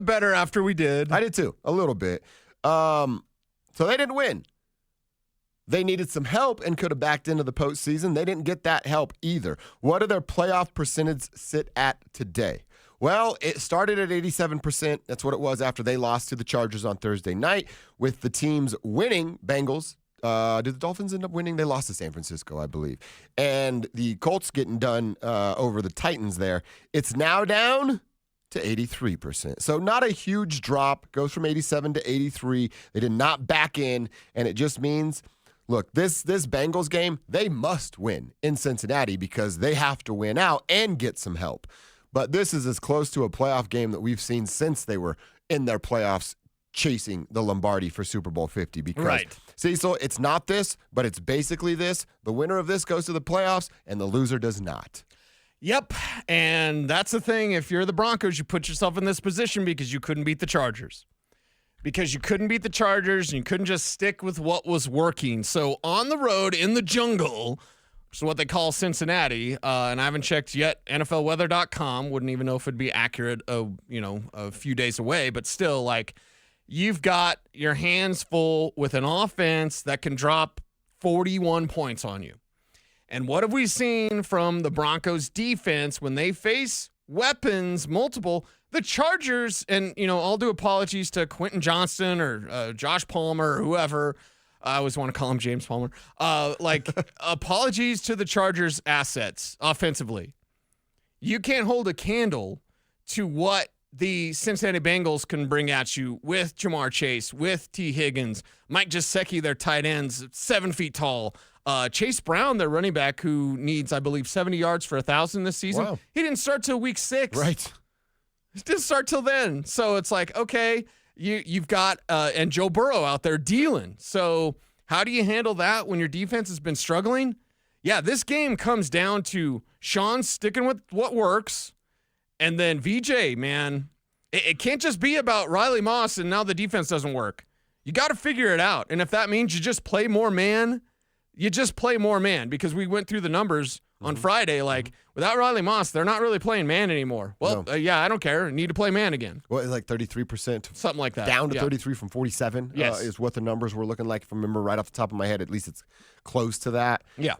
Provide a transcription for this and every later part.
better after we did. I did too, a little bit. So they didn't win. They needed some help and could have backed into the postseason. They didn't get that help either. What do their playoff percentage sit at today? Well, it started at 87%. That's what it was after they lost to the Chargers on Thursday night. With the teams winning, Bengals, did the Dolphins end up winning? They lost to San Francisco, I believe. And the Colts getting done over the Titans there. It's now down to 83%. So not a huge drop. Goes from 87 to 83. They did not back in, and it just means, look, this Bengals game, they must win in Cincinnati because they have to win out and get some help. But this is as close to a playoff game that we've seen since they were in their playoffs chasing the Lombardi for Super Bowl 50 because, right. Cecil, it's not this, but it's basically this. The winner of this goes to the playoffs, and the loser does not. Yep, and that's the thing. If you're the Broncos, you put yourself in this position because you couldn't beat the Chargers. Because you couldn't beat the Chargers, and you couldn't just stick with what was working. So on the road, in the jungle, which is what they call Cincinnati, and I haven't checked yet, NFLweather.com, wouldn't even know if it'd be accurate, a few days away, but still, like, you've got your hands full with an offense that can drop 41 points on you. And what have we seen from the Broncos defense when they face weapons, multiple? The Chargers, and, I'll do apologies to Quentin Johnston or Josh Palmer or whoever. I always want to call him James Palmer. Apologies to the Chargers' assets offensively. You can't hold a candle to what the Cincinnati Bengals can bring at you with Jamar Chase, with T. Higgins, Mike Gesicki, their tight ends, 7 feet tall. Chase Brown, their running back, who needs, I believe, 70 yards for 1,000 this season. Wow. He didn't start till week 6. Right. He didn't start till then. So it's like, okay, you've got and Joe Burrow out there dealing. So how do you handle that when your defense has been struggling? Yeah, this game comes down to Sean sticking with what works, and then VJ, man, it can't just be about Riley Moss and now the defense doesn't work. You got to figure it out. And if that means you just play more man, you just play more man, because we went through the numbers on Friday. Like, without Riley Moss, they're not really playing man anymore. Well, No. I don't care. I need to play man again. What, like 33%? Something like that. Down to Yeah. 33 from 47 Yes. is what the numbers were looking like. If I remember right off the top of my head, at least it's close to that. Yeah.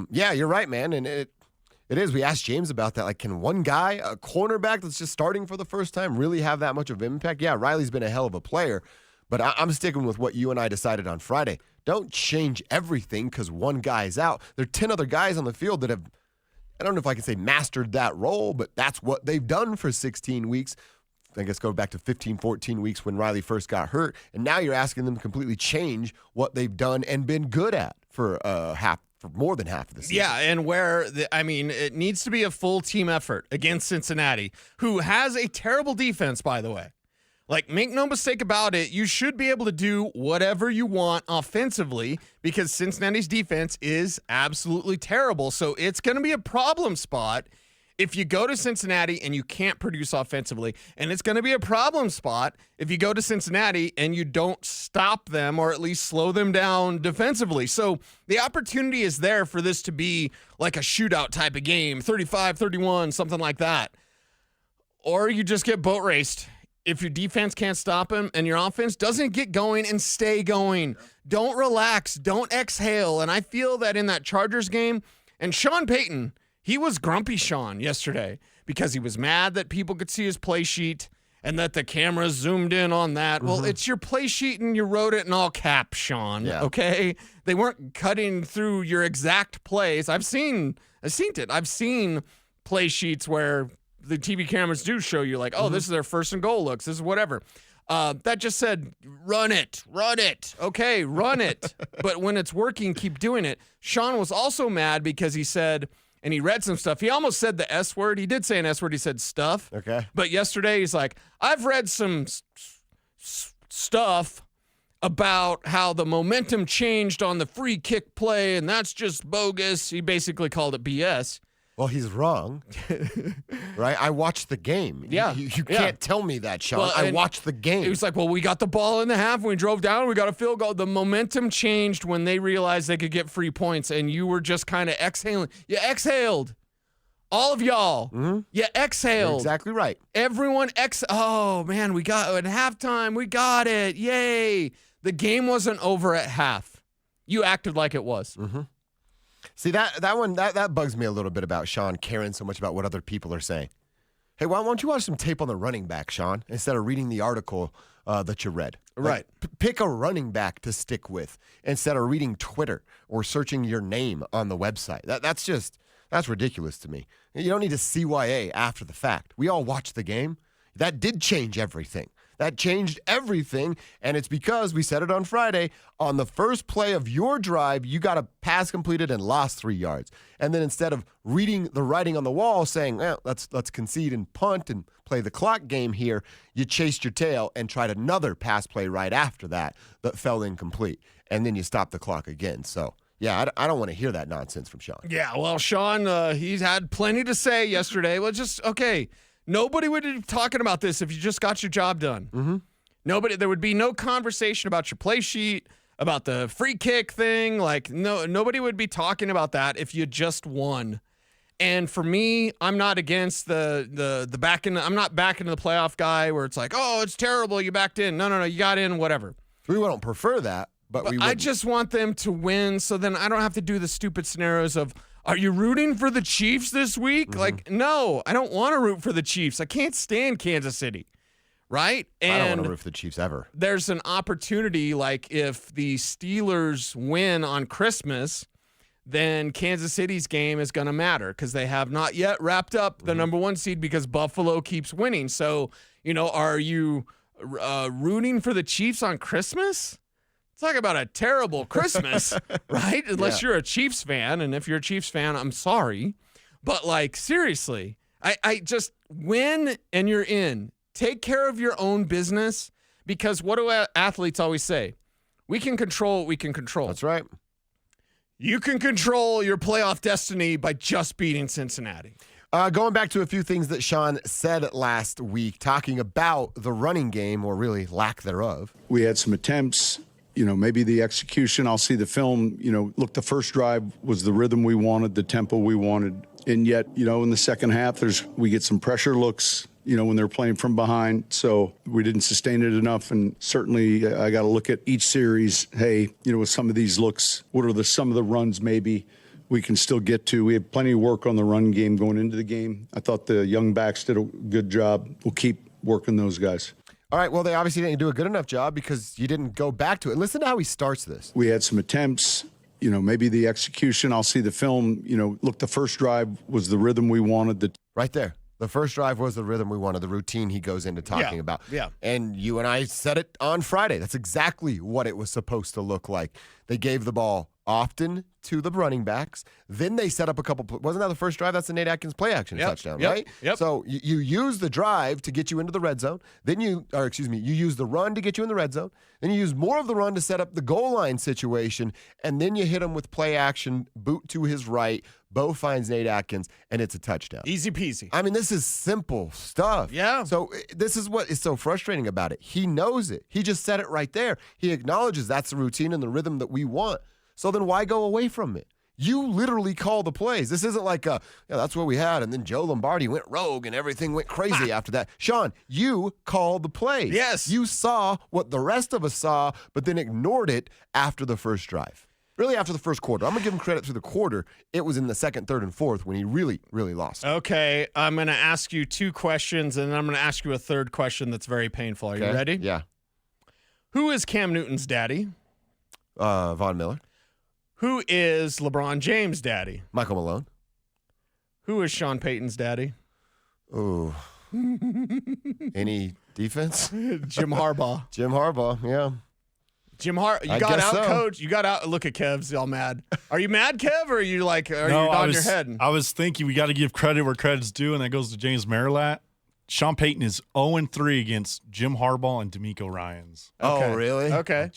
Yeah, you're right, man. And it is. We asked James about that. Like, can one guy, a cornerback that's just starting for the first time, really have that much of an impact? Yeah, Riley's been a hell of a player, but I'm sticking with what you and I decided on Friday. Don't change everything because one guy's out. There are 10 other guys on the field that have, I don't know if I can say mastered that role, but that's what they've done for 16 weeks. I guess go back to 15, 14 weeks when Riley first got hurt. And now you're asking them to completely change what they've done and been good at for more than half of the season. Yeah, and it needs to be a full team effort against Cincinnati, who has a terrible defense, by the way. Like, make no mistake about it, you should be able to do whatever you want offensively because Cincinnati's defense is absolutely terrible. So it's going to be a problem spot if you go to Cincinnati and you can't produce offensively. And it's going to be a problem spot if you go to Cincinnati and you don't stop them or at least slow them down defensively. So the opportunity is there for this to be like a shootout type of game, 35-31, something like that. Or you just get boat raced. If your defense can't stop him and your offense doesn't get going and stay going, don't relax, don't exhale. And I feel that in that Chargers game, and Sean Payton, he was grumpy Sean yesterday because he was mad that people could see his play sheet and that the camera zoomed in on that. Well, it's your play sheet and you wrote it in all caps, Sean, okay? They weren't cutting through your exact plays. I've seen it. I've seen play sheets where the TV cameras do show you like, this is their first and goal looks. This is whatever. That just said, run it. Okay, run it. But when it's working, keep doing it. Sean was also mad because he said, and he read some stuff. He almost said the S word. He did say an S word. He said stuff. Okay. But yesterday he's like, I've read some stuff about how the momentum changed on the free kick play, and that's just bogus. He basically called it BS. Well, he's wrong, right? I watched the game. Yeah. You can't tell me that, Sean. Well, I watched the game. It was like, well, we got the ball in the half. We drove down. We got a field goal. The momentum changed when they realized they could get free points, and you were just kind of exhaling. You exhaled. All of y'all. You You're exhaled. exactly right. Everyone oh, man, we got at halftime. We got it. Yay. The game wasn't over at half. You acted like it was. See, that bugs me a little bit about Sean caring so much about what other people are saying. Hey, why don't you watch some tape on the running back, Sean, instead of reading the article that you read? Right. Pick a running back to stick with instead of reading Twitter or searching your name on the website. That's ridiculous to me. You don't need to CYA after the fact. We all watched the game. That did change everything. That changed everything, and it's because we said it on Friday. On the first play of your drive, you got a pass completed and lost 3 yards. And then instead of reading the writing on the wall saying, well, let's concede and punt and play the clock game here, you chased your tail and tried another pass play right after that fell incomplete. And then you stopped the clock again. So, yeah, I don't want to hear that nonsense from Sean. Yeah, well, Sean, he's had plenty to say yesterday. Well, okay. Nobody would be talking about this if you just got your job done. There would be no conversation about your play sheet, about the free kick thing. Like, nobody would be talking about that if you just won. And for me, I'm not against the back in. I'm not back into the playoff guy where it's like, oh, it's terrible, you backed in. No, you got in, whatever. We don't prefer that, but we I just want them to win, so then I don't have to do the stupid scenarios of, are you rooting for the Chiefs this week? Like, no, I don't want to root for the Chiefs. I can't stand Kansas City, right? And I don't want to root for the Chiefs ever. There's an opportunity, like if the Steelers win on Christmas, then Kansas City's game is going to matter because they have not yet wrapped up the number 1 seed because Buffalo keeps winning. So, are you rooting for the Chiefs on Christmas? Talk about a terrible Christmas, right? Unless you're a Chiefs fan, and if you're a Chiefs fan, I'm sorry. But, like, seriously, I just win and you're in. Take care of your own business because what do athletes always say? We can control what we can control. That's right. You can control your playoff destiny by just beating Cincinnati. Going back to a few things that Sean said last week, talking about the running game, or really lack thereof. We had some attempts. Maybe the execution, I'll see the film, look, the first drive was the rhythm we wanted, the tempo we wanted. And yet, in the second half, we get some pressure looks, when they're playing from behind. So we didn't sustain it enough. And certainly I got to look at each series. Hey, with some of these looks, what are some of the runs maybe we can still get to? We have plenty of work on the run game going into the game. I thought the young backs did a good job. We'll keep working those guys. All right, well, they obviously didn't do a good enough job because you didn't go back to it. Listen to how he starts this. We had some attempts, maybe the execution, I'll see the film, look, the first drive was the rhythm we wanted. Right there. The first drive was the rhythm we wanted, the routine he goes into talking about. Yeah. And you and I said it on Friday. That's exactly what it was supposed to look like. They gave the ball often to the running backs. Then they set up a couple. Wasn't that the first drive? That's the Nate Atkins play action touchdown, right? Yep. So you use the drive to get you into the red zone. Then you use the run to get you in the red zone. Then you use more of the run to set up the goal line situation. And then you hit him with play action, boot to his right. Bo finds Nate Atkins, and it's a touchdown. Easy peasy. I mean, this is simple stuff. Yeah. So this is what is so frustrating about it. He knows it. He just said it right there. He acknowledges that's the routine and the rhythm that we want. So then why go away from it? You literally call the plays. This isn't like, that's what we had, and then Joe Lombardi went rogue and everything went crazy after that. Sean, you called the plays. Yes. You saw what the rest of us saw, but then ignored it after the first drive. Really after the first quarter. I'm going to give him credit through the quarter. It was in the second, third, and fourth when he really, really lost. Okay, I'm going to ask you 2 questions, and then I'm going to ask you a third question that's very painful. Are you ready? Yeah. Who is Cam Newton's daddy? Von Miller. Who is LeBron James' daddy? Michael Malone. Who is Sean Payton's daddy? Ooh. Any defense? Jim Harbaugh. Jim Harbaugh, yeah. You got out, coach. You got out. Look at Kev's all mad. Are you mad, Kev, or are you like, you on your head? I was thinking we got to give credit where credit's due, and that goes to James Marilat. Sean Payton is 0-3 against Jim Harbaugh and D'Amico Ryans. Okay. Oh, really? Okay.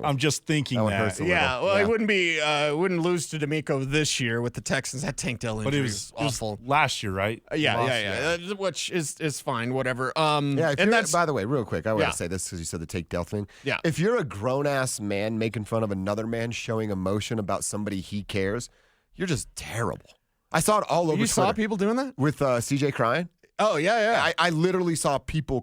I'm just thinking that. Yeah, well, he wouldn't lose to D'Amico this year with the Texans. That Tank Dell injury was awful. It was last year, right? Yeah. Which is fine, whatever. By the way, real quick, I want to say this because you said the Tank Dell thing. Yeah. If you're a grown-ass man making fun of another man showing emotion about somebody he cares, you're just terrible. I saw it all over You Twitter. saw people doing that? With CJ crying. Oh, yeah. I literally saw people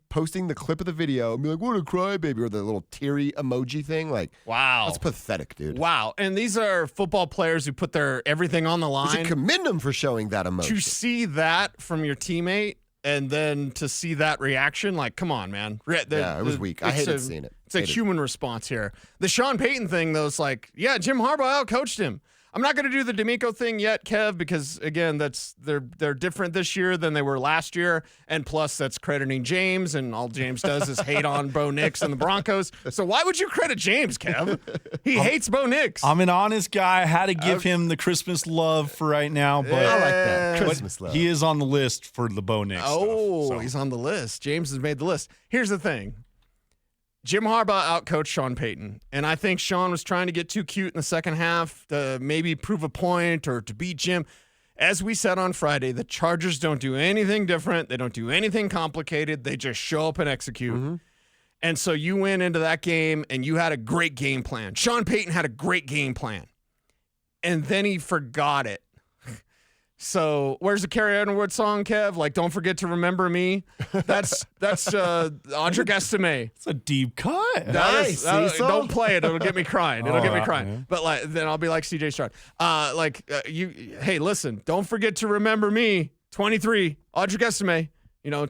posting the clip of the video and be like, what a crybaby, or the little teary emoji thing. Like, Wow. that's pathetic, dude. Wow. And these are football players who put their everything on the We line. should commend them for showing that emotion. To see that from your teammate and then to see that reaction, like, come on, man. Yeah, it was weak. I hated seeing it. It's a human response here. The Sean Payton thing, though, is like, yeah, Jim Harbaugh outcoached him. I'm not going to do the D'Amico thing yet, Kev, because again, they're different this year than they were last year, and plus that's crediting James, and all James does is hate on Bo Nix and the Broncos. So why would you credit James, Kev? He hates Bo Nix. I'm an honest guy. I had to give him the Christmas love for right now, but I like that. Christmas love. he is on the list for the Bo Nix stuff, so. He's on the list. James has made the list. Here's the thing. Jim Harbaugh outcoached Sean Payton, and I think Sean was trying to get too cute in the second half to maybe prove a point or to beat Jim. As we said on Friday, the Chargers don't do anything different. They don't do anything complicated. They just show up and execute. Mm-hmm. And so you went into that game, and you had a great game plan. Sean Payton had a great game plan, and then he forgot it. So where's the Carrie Underwood song, Kev? Like, don't forget to remember me. That's Audric Estime. It's a deep cut. Nice. Cecil. Don't play it. It'll get me crying. It'll get me crying. Yeah. But like, then I'll be like CJ Stroud. Hey, listen, don't forget to remember me. 23, Audric Estime.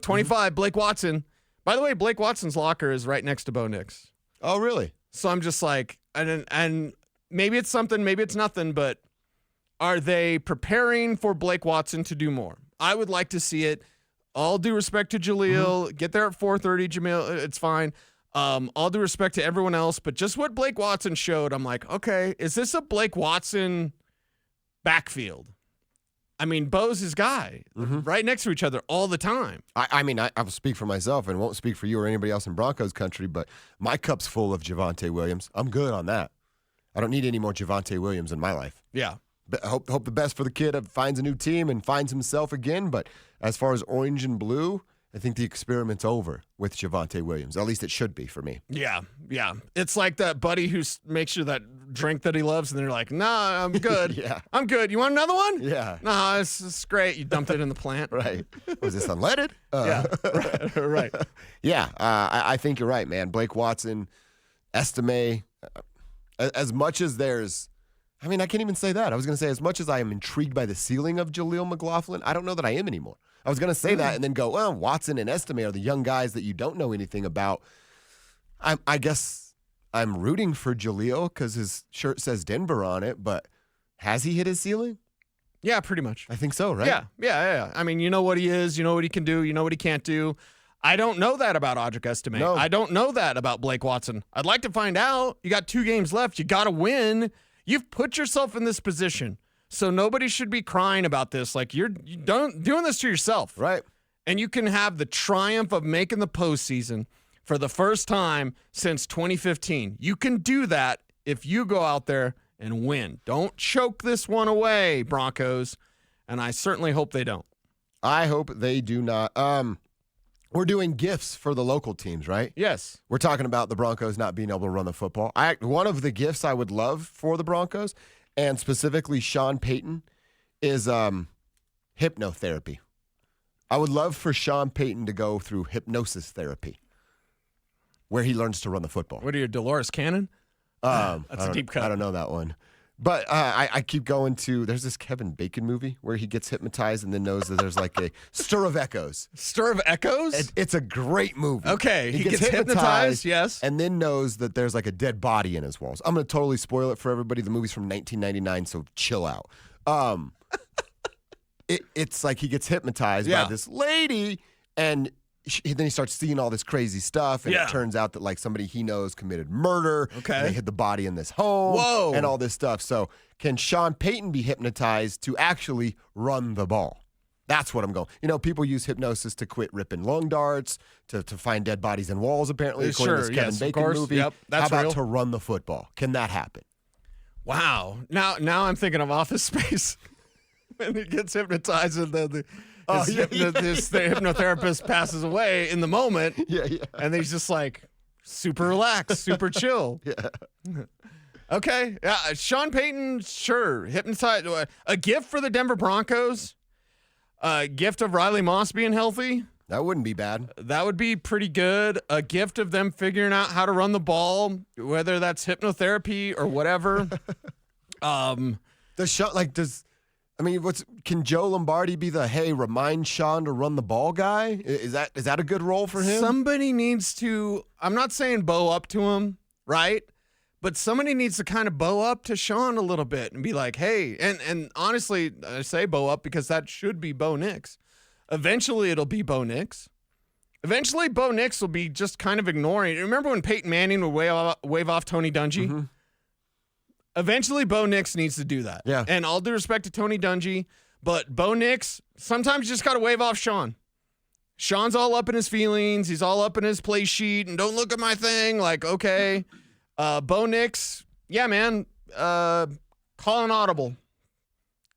25, Blake Watson. By the way, Blake Watson's locker is right next to Bo Nix. Oh, really? So I'm just like, and maybe it's something, maybe it's nothing, but are they preparing for Blake Watson to do more? I would like to see it. All due respect to Jaleel. Get there at 4:30, Jamil. It's fine. All due respect to everyone else, but just what Blake Watson showed, I'm like, okay, is this a Blake Watson backfield? I mean, Bo's his guy, right next to each other all the time. I mean, I will speak for myself and won't speak for you or anybody else in Broncos country, but my cup's full of Javonte Williams. I'm good on that. I don't need any more Javonte Williams in my life. Yeah. But hope the best for the kid. Finds a new team and finds himself again. But as far as orange and blue, I think the experiment's over with Javonte Williams. At least it should be for me. Yeah. It's like that buddy who makes you that drink that he loves, and they're like, nah, I'm good. Yeah. I'm good. You want another one? Yeah. Nah, it's great. You dumped it in the plant. Right. Was this unleaded? Yeah. Right. Yeah. I think you're right, man. Blake Watson, Estime, as much as there's, I mean, I can't even say that. I was going to say, as much as I am intrigued by the ceiling of Jaleel McLaughlin, I don't know that I am anymore. I was going to say that and then go, well, Watson and Estime are the young guys that you don't know anything about. I guess I'm rooting for Jaleel because his shirt says Denver on it, but has he hit his ceiling? Yeah, pretty much. I think so, right? Yeah. I mean, you know what he is. You know what he can do. You know what he can't do. I don't know that about Audric Estime. No. I don't know that about Blake Watson. I'd like to find out. You got 2 games left. You got to win. You've put yourself in this position, so nobody should be crying about this. Like, you're doing this to yourself. Right. And you can have the triumph of making the postseason for the first time since 2015. You can do that if you go out there and win. Don't choke this one away, Broncos, and I certainly hope they don't. I hope they do not. We're doing gifts for the local teams, right? Yes. We're talking about the Broncos not being able to run the football. One of the gifts I would love for the Broncos, and specifically Sean Payton, is hypnotherapy. I would love for Sean Payton to go through hypnosis therapy, where he learns to run the football. What are you, Dolores Cannon? That's a deep cut. I don't know that one. But I keep going to, there's this Kevin Bacon movie where he gets hypnotized and then knows that there's like a stir of echoes. Stir of Echoes? It's a great movie. Okay, he gets hypnotized, yes. And then knows that there's like a dead body in his walls. I'm going to totally spoil it for everybody. The movie's from 1999, so chill out. It's like he gets hypnotized by this lady, and then he starts seeing all this crazy stuff, and it turns out that like somebody he knows committed murder. Okay. And they hid the body in this home. Whoa. And all this stuff. So can Sean Payton be hypnotized to actually run the ball? That's what I'm going. People use hypnosis to quit ripping lung darts, to find dead bodies in walls, apparently, according to this Kevin Bacon movie. Yep, that's How about real. to run the football? Can that happen? Wow. Now I'm thinking of Office Space. When he gets hypnotized and the hypnotherapist passes away in the moment. Yeah. And he's just like super relaxed, super chill. Yeah. Okay. Yeah, Sean Payton, sure. Hypnotize. A gift for the Denver Broncos. A gift of Riley Moss being healthy. That wouldn't be bad. That would be pretty good. A gift of them figuring out how to run the ball, whether that's hypnotherapy or whatever. Can Joe Lombardi be the remind Sean to run the ball guy? Is that a good role for him? Somebody needs to, I'm not saying bow up to him, right? But somebody needs to kind of bow up to Sean a little bit and be like, hey, and honestly, I say bow up because that should be Bo Nix. Eventually, it'll be Bo Nix. Eventually, Bo Nix will be just kind of ignoring. Remember when Peyton Manning would wave off Tony Dungy? Mm-hmm. Eventually, Bo Nix needs to do that. Yeah. And all due respect to Tony Dungy, but Bo Nix, sometimes you just got to wave off Sean. Sean's all up in his feelings. He's all up in his play sheet and don't look at my thing. Like, okay. Bo Nix, yeah, man, call an audible.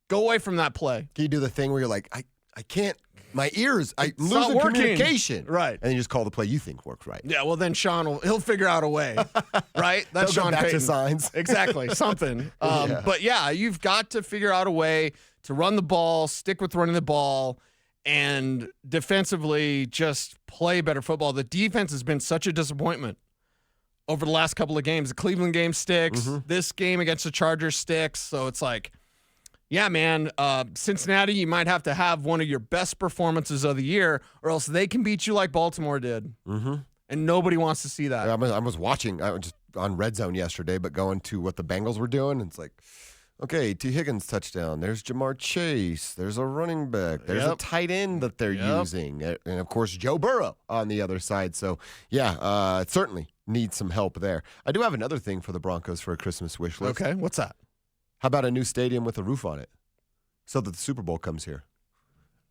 Go away from that play. Can you do the thing where you're like, I can't, my ears, I'm It's not losing working. communication. Right. And then you just call the play you think works right. Yeah, well, then Sean he'll figure out a way, right? That's He'll go Sean back to Payton. signs. Exactly, something. Yeah. But yeah, you've got to figure out a way to run the ball, stick with running the ball, and defensively just play better football. The defense has been such a disappointment over the last couple of games. The Cleveland game sticks. Mm-hmm. This game against the Chargers sticks. So it's like, yeah, man, Cincinnati, you might have to have one of your best performances of the year, or else they can beat you like Baltimore did. Mm-hmm. And nobody wants to see that. I was watching, I was just on Red Zone yesterday, but going to what the Bengals were doing, and it's like, okay, T. Higgins touchdown. There's Jamar Chase. There's a running back. There's a tight end that they're using. And, of course, Joe Burrow on the other side. So, yeah, it certainly needs some help there. I do have another thing for the Broncos for a Christmas wish list. Okay, what's that? How about a new stadium with a roof on it so that the Super Bowl comes here?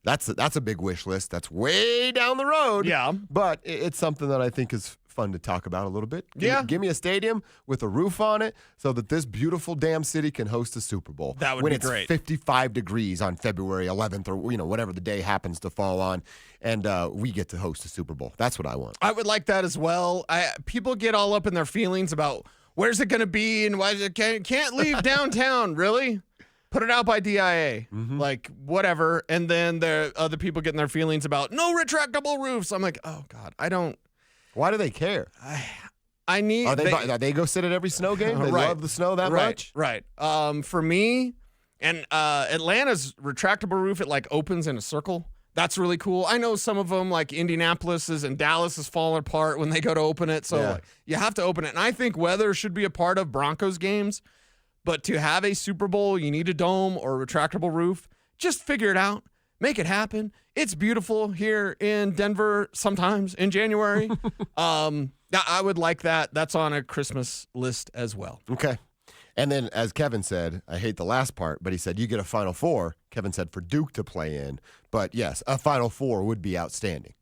That's a big wish list. That's way down the road. Yeah. But it's something that I think is fun to talk about a little bit. Give me a stadium with a roof on it so that this beautiful damn city can host a Super Bowl. That would when be it's great. 55 degrees on February 11th or whatever the day happens to fall on, and we get to host a Super Bowl. That's what I want. I would like that as well. People get all up in their feelings about where's it going to be and why it can't leave downtown. Really? Put it out by DIA. Like, whatever. And then there are other people getting their feelings about no retractable roofs. I'm like, oh, God, I don't. Why do they care? I need. They go sit at every snow game? They Right. love the snow that right, much? Right. For me, and Atlanta's retractable roof, it like opens in a circle. That's really cool. I know some of them, like Indianapolis and Dallas, is falling apart when they go to open it. So like, you have to open it. And I think weather should be a part of Broncos games. But to have a Super Bowl, you need a dome or a retractable roof. Just figure it out. Make it happen. It's beautiful here in Denver sometimes in January. I would like that. That's on a Christmas list as well. Okay. And then, as Kevin said, I hate the last part, but he said, you get a Final Four. Kevin said for Duke to play in. But yes, a Final Four would be outstanding.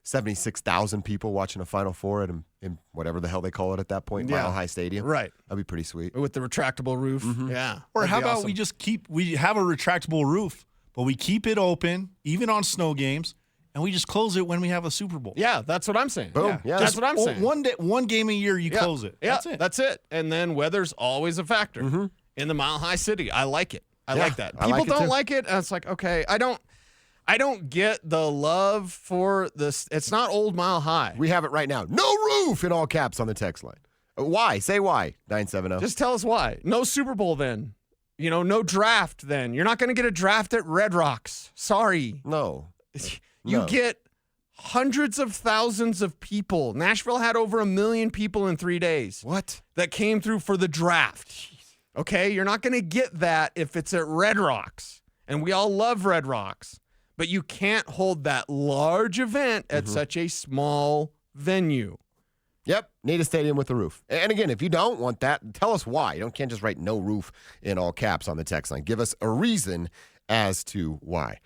76,000 people watching a Final Four in whatever the hell they call it at that point, Mile High Stadium. Right. That'd be pretty sweet. With the retractable roof. Yeah. Or that'd how be about awesome. we have a retractable roof, but we keep it open, even on snow games, and we just close it when we have a Super Bowl. Yeah, that's what I'm saying. Boom. Yeah. That's what I'm saying. One game a year, you close it. Yeah, That's it. And then weather's always a factor in the Mile High City. I like it. I like that. I People like it don't too. like it. And it's like, okay, I don't get the love for this. It's not Old Mile High. We have it right now. No roof in all caps on the text line. Why? Say why. 970. Just tell us why. No Super Bowl then. No draft then. You're not going to get a draft at Red Rocks. Sorry. No. You No. get hundreds of thousands of people. Nashville had over 1 million people in 3 days. What? That came through for the draft. Okay, you're not going to get that if it's at Red Rocks. And we all love Red Rocks. But you can't hold that large event at such a small venue. Yep. Need a stadium with a roof. And again, if you don't want that, tell us why. You can't just write no roof in all caps on the text line. Give us a reason as to why.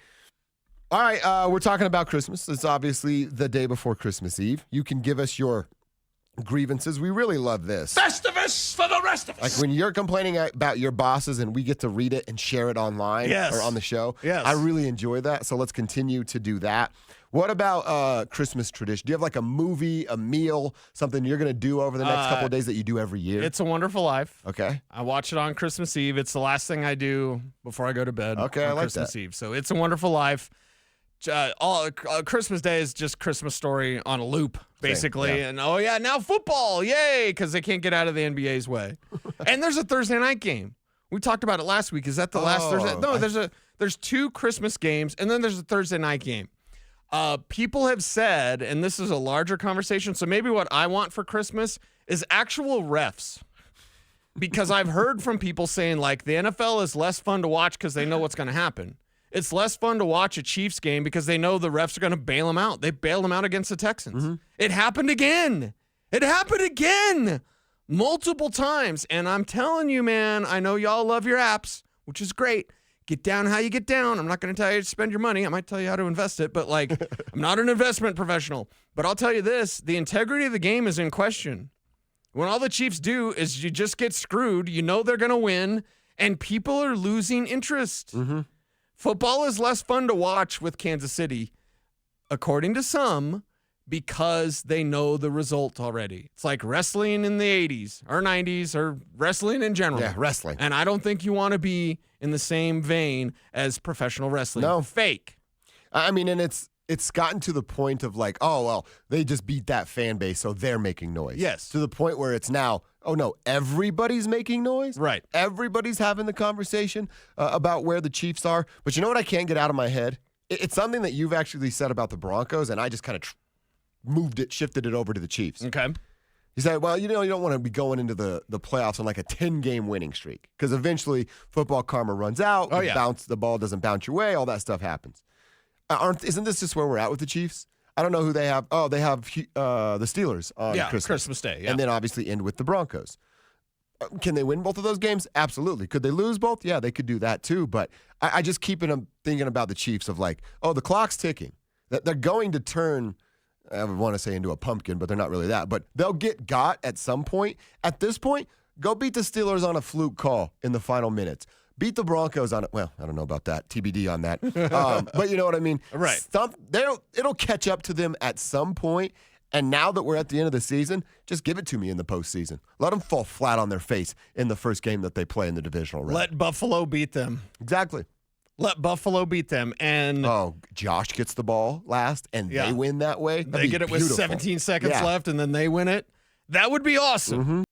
All right, we're talking about Christmas. It's obviously the day before Christmas Eve. You can give us your grievances. We really love this. Festivus for the rest of us. Like when you're complaining about your bosses and we get to read it and share it online Yes. or on the show. Yes. I really enjoy that. So let's continue to do that. What about Christmas tradition? Do you have like a movie, a meal, something you're going to do over the next couple of days that you do every year? It's a Wonderful Life. Okay. I watch it on Christmas Eve. It's the last thing I do before I go to bed. Okay, on I like Christmas that. Eve. So It's a Wonderful Life. Christmas Day is just Christmas Story on a loop, basically. yeah. And now football, yay, because they can't get out of the NBA's way. And there's a Thursday night game. We talked about it last week. Is that the last Thursday? No, there's 2 Christmas games, and then there's a Thursday night game. People have said, and this is a larger conversation, so maybe what I want for Christmas is actual refs. Because I've heard from people saying, like, the NFL is less fun to watch because they know what's going to happen. It's less fun to watch a Chiefs game because they know the refs are going to bail them out. They bailed them out against the Texans. It happened again. Multiple times. And I'm telling you, man, I know y'all love your apps, which is great. Get down how you get down. I'm not going to tell you to spend your money. I might tell you how to invest it, but like, I'm not an investment professional. But I'll tell you this, the integrity of the game is in question. When all the Chiefs do is you just get screwed, you know they're going to win, and people are losing interest. Football is less fun to watch with Kansas City, according to some, because they know the result already. It's like wrestling in the 80s or 90s or wrestling in general. Yeah, wrestling. And I don't think you want to be in the same vein as professional wrestling. No. Fake. I mean, and it's gotten to the point of like, oh, well, they just beat that fan base, so they're making noise. Yes. To the point where it's now, oh, no, everybody's making noise? Right. Everybody's having the conversation about where the Chiefs are. But you know what I can't get out of my head? It's something that you've actually said about the Broncos, and I just kind of shifted it over to the Chiefs. Okay. He said, well, you don't want to be going into the playoffs on like a 10-game winning streak because eventually football karma runs out. Oh, yeah. The ball doesn't bounce your way. All that stuff happens. Isn't this just where we're at with the Chiefs? I don't know who they have. Oh, they have the Steelers on Christmas Day. Yeah. And then obviously end with the Broncos. Can they win both of those games? Absolutely. Could they lose both? Yeah, they could do that too. But I just keep thinking about the Chiefs of like, oh, the clock's ticking. That they're going to turn, I would want to say into a pumpkin, but they're not really that. But they'll get got at some point. At this point, go beat the Steelers on a fluke call in the final minutes. Beat the Broncos on it. Well, I don't know about that. TBD on that. But you know what I mean? Right. It'll catch up to them at some point. And now that we're at the end of the season, just give it to me in the postseason. Let them fall flat on their face in the first game that they play in the divisional round. Let Buffalo beat them. Exactly. Let Buffalo beat them. And Josh gets the ball last, and they win that way. They get it with 17 seconds left, and then they win it. That would be awesome.